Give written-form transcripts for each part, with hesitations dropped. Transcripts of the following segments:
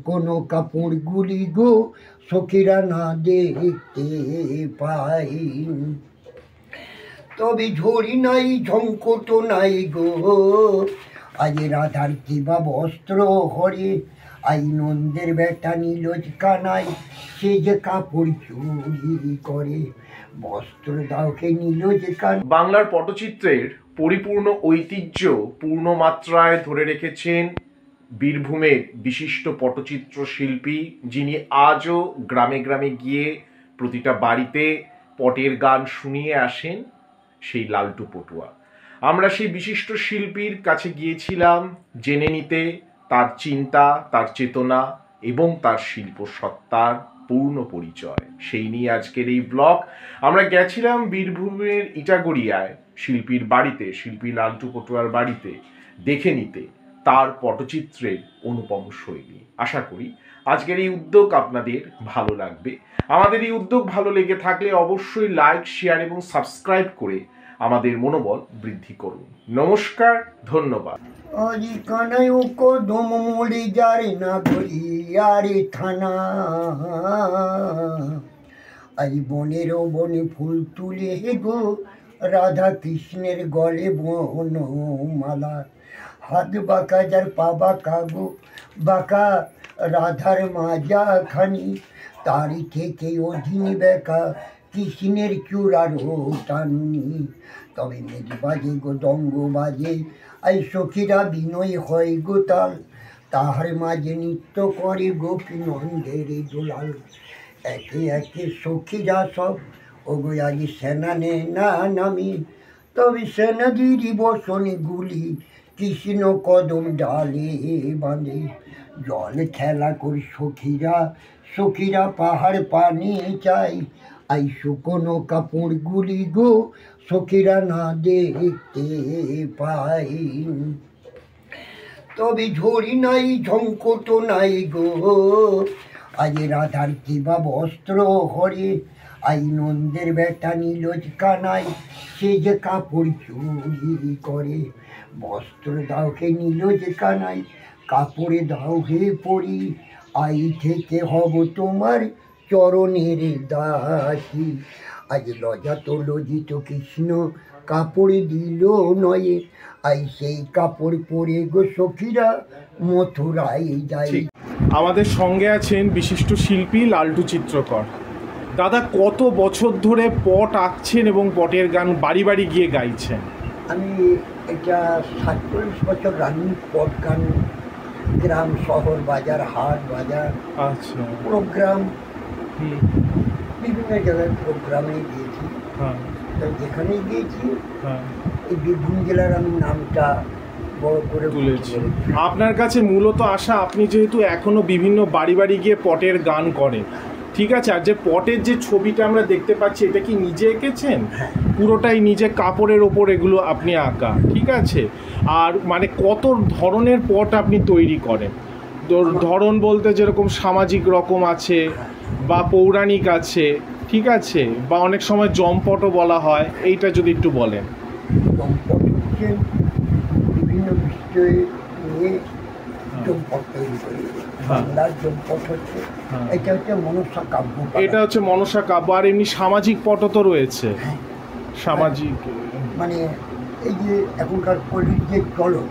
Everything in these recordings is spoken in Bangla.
শুকনো কাপড়গুলি গো সখীরা না দেখতে পাই, তবে ঝড়ি নাই ঝঙ্কট নাই গো, আজ রাধার কিবা বস্ত্র হরে, আই নন্দের বেটা নীলজ কানাই, সে যে কাপড় চুরি করে, বস্ত্র দাওকে নীলজ কান। বাংলার পটচিত্রের পরিপূর্ণ ঐতিহ্য পূর্ণ মাত্রায় ধরে রেখেছেন বীরভূমের বিশিষ্ট পটচিত্র শিল্পী, যিনি আজও গ্রামে গ্রামে গিয়ে প্রতিটা বাড়িতে পটের গান শুনিয়ে আসেন, সেই লালটু পটুয়া। আমরা সেই বিশিষ্ট শিল্পীর কাছে গিয়েছিলাম জেনে নিতে তার চিন্তা, তার চেতনা এবং তার শিল্প সত্তার পূর্ণ পরিচয়। সেই নিয়ে আজকের এই ব্লগ। আমরা গেছিলাম বীরভূমের ইটাগড়িয়ায় শিল্পীর বাড়িতে, শিল্পী লালটু পটুয়ার বাড়িতে দেখে নিতে তার পটচিত্রের অনুপম শৈলী। আশা করি আজকের এই উদ্যোগ আপনাদের ভালো লাগবে। আমাদের এই উদ্যোগ ভালো লেগে থাকলে অবশ্যই লাইক, শেয়ার এবং সাবস্ক্রাইব করে আমাদের মনোবল বৃদ্ধি করুন। নমস্কার, ধন্যবাদ। আজি কানাই কদম মলি যারে না গড়িয়ারে থানা, আই বনেরও বনে ফুল তুলে গো, রাধা কৃষ্ণের গলে বনমালা, হাত বাঁকা যার পা বাঁকা গো বাঁকা, রাধার মাজা খানি, তারি থেকে অধীন বেকা, কৃষ্ণের চূড়ারও টানি, তবে মেজ বাজে গো দঙ্গ বাজে, আই সখীরা বিনয় হয় গোতাল, তাহার মাঝে নৃত্য করে গোপী নন্দের দোলাল, একে একে সখীরা সব ওগো আজ সেনা নে না নামি, তবে সেনাগিরি বসনে গুলি, কৃষ্ণ কদম ডালে বাঁধে, জল খেলা করি সখীরা, সখীরা পাহাড় পানি চাই, আই শুকনো কাপড়গুলি গো সখীরা না দেখতে পাই, তবে ঝড়ি নাই ঝঙ্কট নাই গো, আজ রাধার কিবা বস্ত্র হরে, আই নন্দের বেটা নীলজ কানাই, সে যে কাপড় চুরি করে, বস্ত্র দাওকে নীলজ কানাই, কাপড়ে দাও হে পরি, আই থেকে হব তোমার চরণের দাসী, আজ লজাত লজিত কৃষ্ণ কাপড় দিল নয়ে, আই সেই কাপড় পরে গো সখীরা মথুরায় যাই। আমাদের সঙ্গে আছেন বিশিষ্ট শিল্পী লালটু চিত্রকর। দাদা, কত বছর ধরে পট আঁকছেন এবং পটের গান বাড়ি বাড়ি গিয়ে গাইছেন? আমি এটা 47 বছর রানিং পট গান, গ্রাম শহর বাজার হাট বাজার, আচ্ছা, প্রোগ্রাম, বিভিন্ন জায়গায় প্রোগ্রামে গিয়েছি। তো যেখানেই গিয়েছি এই বীরভূম জেলার আমি নামটা বড় করে তুলেছি। আপনার কাছে মূলত আশা, আপনি যেহেতু এখনো বিভিন্ন বাড়ি বাড়ি গিয়ে পটের গান করেন, ঠিক আছে, আর যে পটের যে ছবিটা আমরা দেখতে পাচ্ছি, এটা কি নিজে এঁকেছেন? পুরোটাই নিজে, কাপড়ের ওপর এগুলো আপনি আঁকা, ঠিক আছে। আর মানে কত ধরনের পট আপনি তৈরি করেন? ধরন বলতে যেরকম সামাজিক রকম আছে বা পৌরাণিক আছে, ঠিক আছে, বা অনেক সময় জমপটও বলা হয়, এইটা যদি একটু বলেন। জমপট হচ্ছে বিভিন্ন বিষয় নিয়ে জমপট তৈরি করি। বাংলার জমপট হচ্ছে, এটা হচ্ছে মনসা কাব্য, এটা হচ্ছে মনসা কাব্য। আর এমনি সামাজিক পটও তো রয়েছে। সামাজিক মানে এই যে এখনকার কলির যে চলন,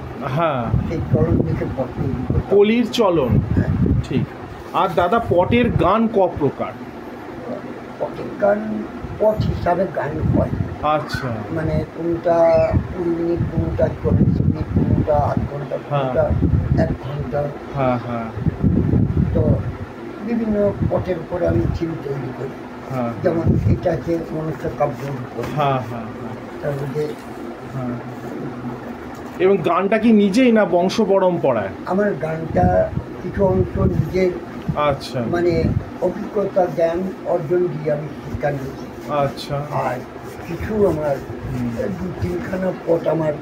সেই চলন দেখে পট তৈরি করি, কলির চলন, ঠিক। আর দাদা, পটের গান ক প্রকার? পটের গান পট হিসাবে গান হয়। আচ্ছা, মানে কোনটা 20 মিনিট, কোনটা 40 মিনিট, কোনটা আধ ঘন্টা, কোনটা 1 ঘন্টা। তো বিভিন্ন পটের উপরে আমি থিম তৈরি করি। যেমন এটা আছে মনসা কাব্যর উপর। তার মধ্যে এবং গানটা কি নিজেই না বংশ পরম্পরায়? আমার গানটা কিছু অংশ নিজের, আচ্ছা, মানে অভিজ্ঞতা জ্ঞান অর্জন দিয়ে আমি শিক্ষা নিয়েছি। আচ্ছা। আর কিছু আমার 2-3খানা পট আমার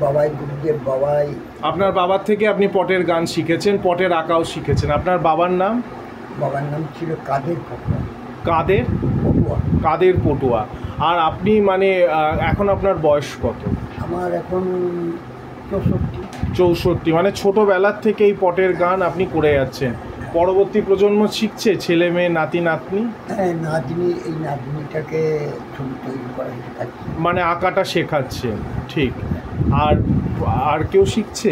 বাবাই, গুরুদেব বাবাই। আপনার বাবার থেকে আপনি পটের গান শিখেছেন, পটের আঁকাও শিখেছেন। আপনার বাবার নাম? বাবার নাম ছিল কাদের পটুয়া। কাদের পটুয়া? কাদের পটুয়া। আর আপনি মানে এখন আপনার বয়স কত? আমার এখন 64। মানে ছোটোবেলার থেকে এই পটের গান আপনি করে যাচ্ছেন। পরবর্তী প্রজন্ম শিখছে, ছেলে মেয়ে, নাতি নাতনি? হ্যাঁ, নাতনি, এই নাতনিটাকে ছবি তৈরি করা শেখাচ্ছি। মানে আঁকাটা শেখাচ্ছে, ঠিক। আর আর কেউ শিখছে?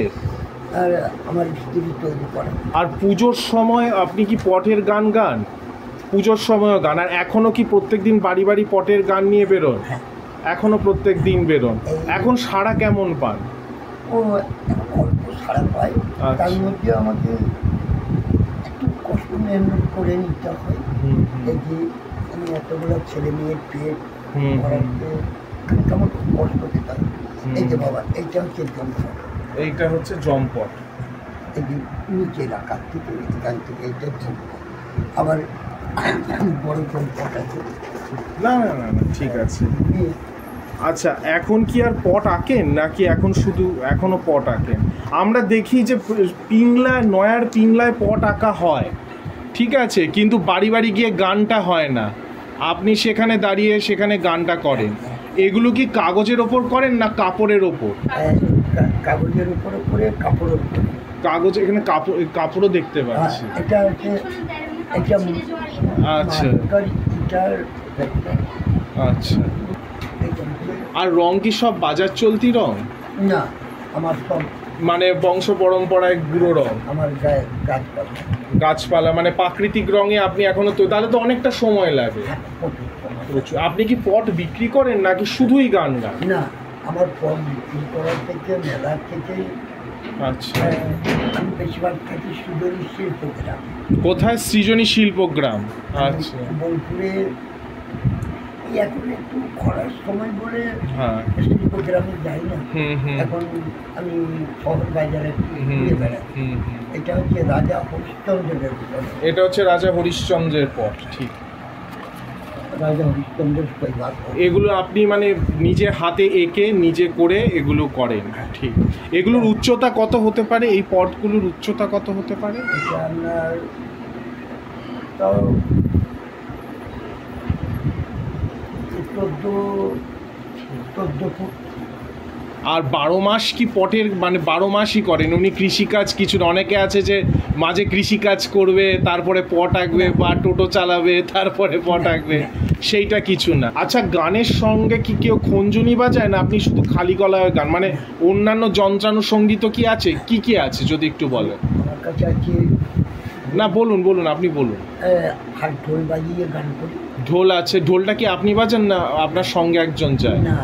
আর আমার স্ত্রী তৈরি করে। আর পুজোর সময় আপনি কি পটের গান গান? পুজোর সময়ও গান? আর এখনও কি প্রত্যেক দিন বাড়ি বাড়ি পটের গান নিয়ে বেরোন? হ্যাঁ, এখনও প্রত্যেক দিন বেরোন? এখন সাড়া কেমন পান? ও অল্প সাড়া পায়, তার মধ্যে আমাকে একটু কষ্ট মেহনত করে নিতে হয়। এই যে আমি এতগুলো ছেলে মেয়ের পেট ভরাতে আমার খুব কষ্ট পেতে হয়। এই যে বাবা, এইটা হচ্ছে জম্পট, এইটা হচ্ছে জম্পট। এই যে নিচের আকার থেকে এখান থেকে এইটা জম্পট, আবার বড় জম্পট আছে। না না না না, ঠিক আছে। আচ্ছা, এখন কি আর পট আঁকেন নাকি এখন শুধু এখনো পট আঁকেন? আমরা দেখি যে পিংলায়, নয়ার পিংলায় পট আঁকা হয়, ঠিক আছে, কিন্তু বাড়ি বাড়ি গিয়ে গানটা হয় না। আপনি সেখানে দাঁড়িয়ে সেখানে গানটা করেন। এগুলো কি কাগজের ওপর করেন না কাপড়ের ওপর? কাগজের উপরে করে, কাপড়ের উপরে। কাগজ, এখানে কাপড়ও দেখতে পাচ্ছি। এটা হচ্ছে, এটা আচ্ছা ইটার, আচ্ছা। আর রং কি সব বাজার চলতি রং? না, আমার সব মানে বংশ পরম্পরায় গুঁড়ো রং। আমার গায়ে গাছপালা, গাছপালা মানে প্রাকৃতিক রঙে আপনি এখনো তো, তাহলে তো অনেকটা সময় লাগে। প্রচুর। আপনি কি পট বিক্রি করেন নাকি শুধুই গান গান? না, আমার পট বিক্রি করার থেকে, মেলা থেকে। আচ্ছা, আমি বেশিরভাগ থাকি সৃজনী শিল্পগ্রাম। কোথায়? সৃজনী শিল্পগ্রাম। আচ্ছা, বোলপুরে। এখন একটু খরার সময় বলে হ্যাঁ, শিল্পগ্রামে যাই না। এখন আমি শহর বাজারে ঘুরে বেড়াই। এটা হচ্ছে রাজা হরিশ্চন্দ্রের পট। এটা হচ্ছে রাজা হরিশ্চন্দ্রের পট, ঠিক। রাজা হরিশ্চন্দ্রের পরিবার। এগুলো আপনি মানে নিজে হাতে এঁকে নিজে করে এগুলো করেন, ঠিক। এগুলোর উচ্চতা কত হতে পারে? এই পটগুলোর উচ্চতা কত হতে পারে? এটা আপনার তাও 14 ফুট। আর 12 মাস কি পটের, মানে 12 মাসই করেন উনি কৃষিকাজ? কিছু না, অনেকে আছে যে মাঝে কৃষিকাজ করবে, তারপরে পট আঁকবে, বা টোটো চালাবে, তারপরে পট আঁকবে, সেইটা কিছু না। আচ্ছা, গানের সঙ্গে কি কেউ খঞ্জনি বাজায় না আপনি শুধু খালি গলায় গান, মানে অন্যান্য যন্ত্রানুসঙ্গীত কি আছে? কি কি আছে যদি একটু বলেন? আমার কাছে আছে, না বলুন বলুন, আপনি বলুন। হাত ঢোল বাজিয়ে গান করি। ঢোল আছে? ঢোলটা কি আপনি বাজান না আপনার সঙ্গে একজন যায়? না,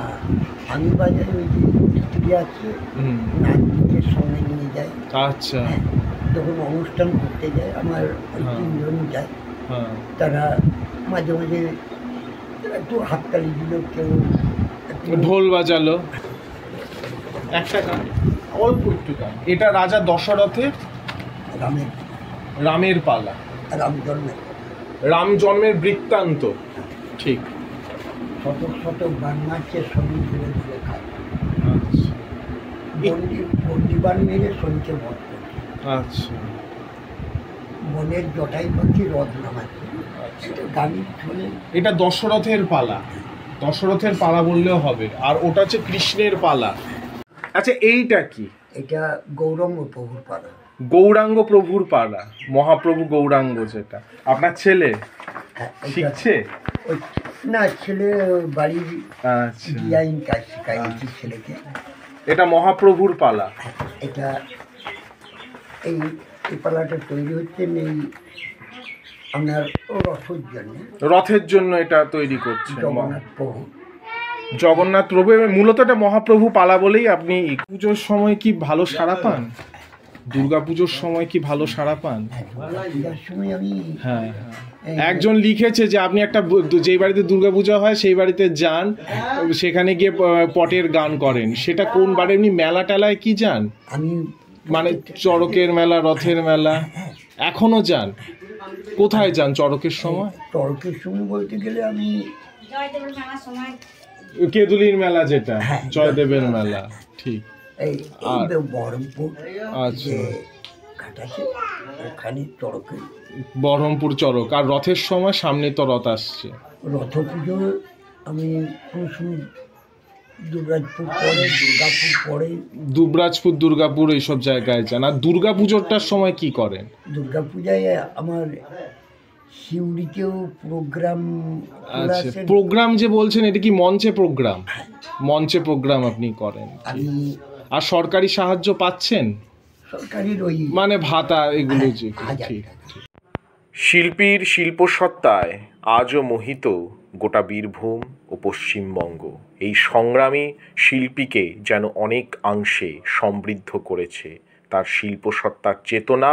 আমি বাজাই, ওই যে স্ত্রী আছে, নাচের সঙ্গে নিয়ে যাই। আচ্ছা, যখন অনুষ্ঠান করতে যায় আমার ওই 3 জন যায়। তারা মাঝে মাঝে একটু হাততালি দিল, কেউ ঢোল বাজালো, একটা গান, অল্প একটু গান। এটা রাজা দশরথের রামের পালা, রাম জন্মের বৃত্তান্ত, ঠিক। শত শত গান নাচের সঙ্গে ধরে ধরে খায়। বন্দিবান মেরে শনিকে বধ করে। আচ্ছা, বনের জটাই পাখি রথ নামাচ্ছে। গানের ছলে এটা দশরথের পালা, দশরথের পালা বললেও হবে। আর ওটা হচ্ছে কৃষ্ণের পালা। আচ্ছা, এইটা কি? এটা গৌরাঙ্গ প্রভুর পালা। গৌরাঙ্গ প্রভুর পালা, মহাপ্রভু গৌরাঙ্গ, যেটা আপনার ছেলে শিখছে? না, ছেলে বাড়ির ডিজাইন কাজ শিখাইছি ছেলেকে। এটা মহাপ্রভুর পালা। এটা এই পালাটা তৈরি হচ্ছে এই আপনার রথের জন্য। রথের জন্য এটা তৈরি করছে জগন্নাথ প্রভু। জগন্নাথ প্রভু, মূলত এটা মহাপ্রভু পালা বলেই আপনি। পুজোর সময় কি ভালো সাড়া পান? দুর্গা পুজোর সময় কি ভালো সাড়া পান? হ্যাঁ, একজন লিখেছে যে আপনি একটা, যেই বাড়িতে দুর্গা পুজো হয় সেই বাড়িতে যান, সেখানে গিয়ে পটের গান করেন। সেটা কোন বারে? এমনি মেলা টেলায় কি যান? আমি মানে চড়কের মেলা, রথের মেলা এখনো যান? কোথায় যান চড়কের সময়? চড়কের সময় বলতে গেলে আমি কেদুলির মেলা, যেটা জয়দেবের মেলা, ঠিক। এই বহরমপুর, আচ্ছা, ওখানে চড়কে, বহরমপুর চড়ক। আর রথের সময় সামনে তো রথ আসছে, রথ পুজো আমি দুবরাজপুর পরে, দুর্গাপুর পরে। দুবরাজপুর, দুর্গাপুর এইসব জায়গায় যান। আর দুর্গা পুজোরটার সময় কি করেন? দুর্গাপূজায় আমার সিউড়িতেও প্রোগ্রাম। আচ্ছা, প্রোগ্রাম যে বলছেন এটা কি মঞ্চে প্রোগ্রাম? মঞ্চে প্রোগ্রাম আপনি করেন। আমি আর সরকারি সাহায্য পাচ্ছেন? সরকারির ওই মানে ভাতা এগুলো যে? হাজার ঠিক। টাকা। শিল্পীর শিল্পসত্তায় আজও মোহিত গোটা বীরভূম ও পশ্চিমবঙ্গ। এই সংগ্রামী শিল্পীকে যেন অনেক অংশে সমৃদ্ধ করেছে। তার শিল্পসত্তার চেতনা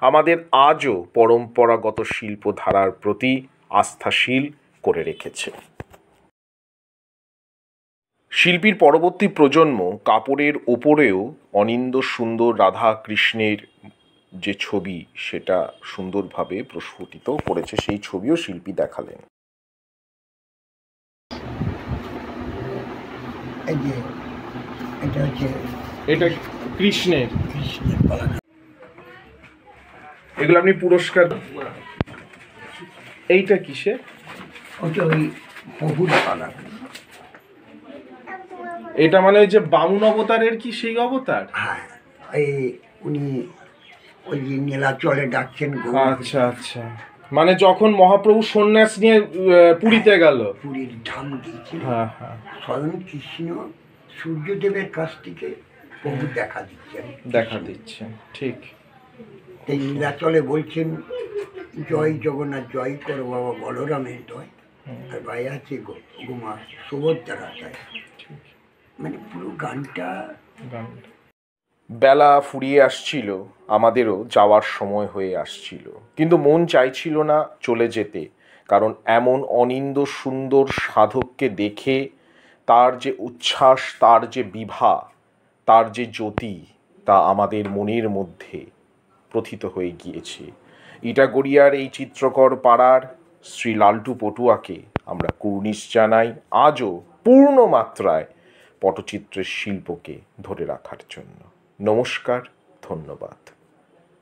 আমাদের আজও পরম্পরাগত শিল্পধারার প্রতি আস্থাশীল করে রেখেছে। শিল্পীর পরবর্তী প্রজন্ম কাপড়ের ওপরেও অনিন্দ সুন্দর রাধা কৃষ্ণের যে ছবি সেটা সুন্দরভাবে প্রস্ফুটিত করেছে। সেই ছবিও শিল্পী দেখালেন। এই যে এটা হচ্ছে এটা কৃষ্ণের। কৃষ্ণের পতাকা। এগুলো আপনি পুরস্কার। এইটা কিসের? ওটা ওই বহুর পতাকা। এটা মানে ওই যে বামুন অবতারের কি সেই অবতার? হ্যাঁ, এই উনি ওই যে নীলাচলে ডাকছেন আচ্ছা আচ্ছা, মানে যখন মহাপ্রভু সন্ন্যাস নিয়ে পুরীতে গেল। পুরীর ধাম দিয়েছিল। হ্যাঁ হ্যাঁ, স্বয়ং কৃষ্ণ সূর্যদেবের কাছ থেকে প্রভু দেখা দিচ্ছেন। ঠিক। এই নীলাচলে বলছেন জয় জগন্নাথ, জয় করো বাবা বলরামের জয়, আর ভাই আছে গোমা সুভদ্রার জয়। মানে পুরো গানটা। বেলা ফুরিয়ে আসছিল, আমাদেরও যাওয়ার সময় হয়ে আসছিল, কিন্তু মন চাইছিল না চলে যেতে। কারণ এমন অনিন্দ সুন্দর সাধককে দেখে তার যে উচ্ছ্বাস, তার যে বিভা, তার যে জ্যোতি, তা আমাদের মনের মধ্যে প্রথিত হয়ে গিয়েছে। ইটাগড়িয়ার এই চিত্রকর পাড়ার শ্রী লালটু পটুয়াকে আমরা কুর্নিশ জানাই আজও পূর্ণ মাত্রায় পটচিত্রের শিল্পকে ধরে রাখার জন্য। নমস্কার, ধন্যবাদ।